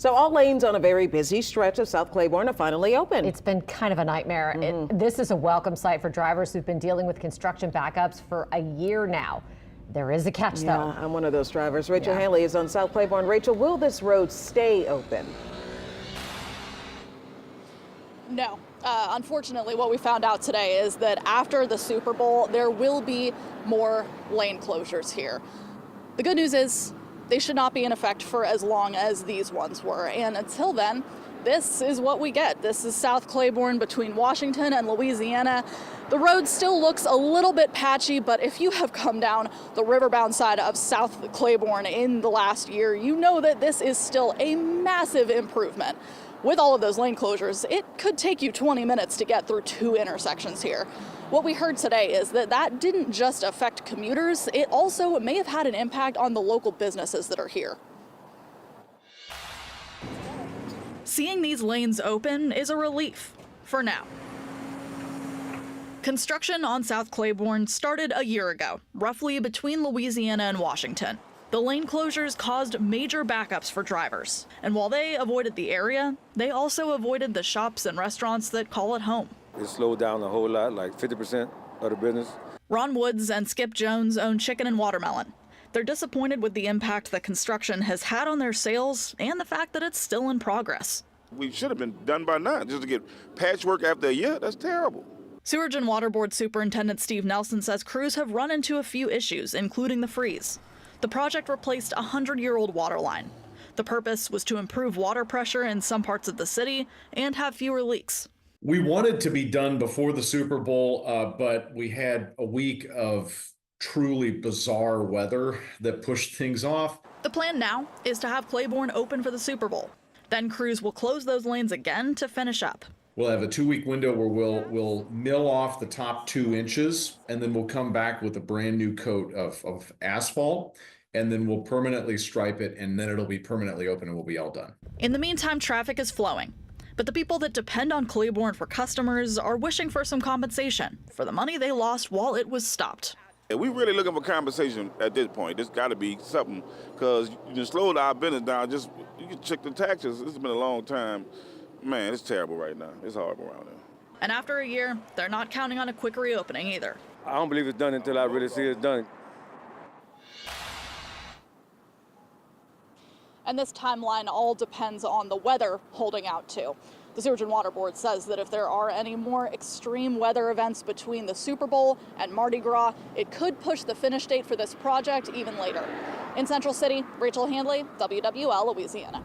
So all lanes on a very busy stretch of South Claiborne are finally open. It's been kind of a nightmare. This is a welcome sight for drivers who've been dealing with construction backups for a year now. There is a catch, though. Yeah, I'm one of those drivers. Rachel Haley is on South Claiborne. Rachel, will this road stay open? No. Unfortunately, what we found out today is that after the Super Bowl, there will be more lane closures here. The good news is they should not be in effect for as long as these ones were. And until then, this is what we get. This is South Claiborne between Washington and Louisiana. The road still looks a little bit patchy, but if you have come down the riverbound side of South Claiborne in the last year, you know that this is still a massive improvement. With all of those lane closures, it could take you 20 minutes to get through 2 intersections here. What we heard today is that that didn't just affect commuters, it also may have had an impact on the local businesses that are here. Seeing these lanes open is a relief, for now. Construction on South Claiborne started a year ago, roughly between Louisiana and Washington. The lane closures caused major backups for drivers, and while they avoided the area, they also avoided the shops and restaurants that call it home. It slowed down a whole lot, like 50% of the business. Ron Woods and Skip Jones own Chicken and Watermelon. They're disappointed with the impact that construction has had on their sales and the fact that it's still in progress. We should have been done by now. Just to get patchwork after a year, that's terrible. Sewerage and Water Board Superintendent Steve Nelson says crews have run into a few issues, including the freeze. The project replaced a 100-year-old water line. The purpose was to improve water pressure in some parts of the city and have fewer leaks. We wanted to be done before the Super Bowl, but we had a week of truly bizarre weather that pushed things off. The plan now is to have Claiborne open for the Super Bowl. Then crews will close those lanes again to finish up. We'll have a 2-week window where we'll mill off the top 2 inches, and then we'll come back with a brand new coat of asphalt, and then we'll permanently stripe it, and then it'll be permanently open and we'll be all done. In the meantime, traffic is flowing, but the people that depend on Claiborne for customers are wishing for some compensation for the money they lost while it was stopped. And we really looking for compensation at this point. There's got to be something, because you can slow our business down. Just you can check the taxes. It's been a long time. Man, it's terrible right now. It's horrible around here. And after a year, they're not counting on a quick reopening either. I don't believe it's done until I really see it's done. And this timeline all depends on the weather holding out too. The Sewerage and Water Board says that if there are any more extreme weather events between the Super Bowl and Mardi Gras, it could push the finish date for this project even later. In Central City, Rachel Handley, WWL, Louisiana.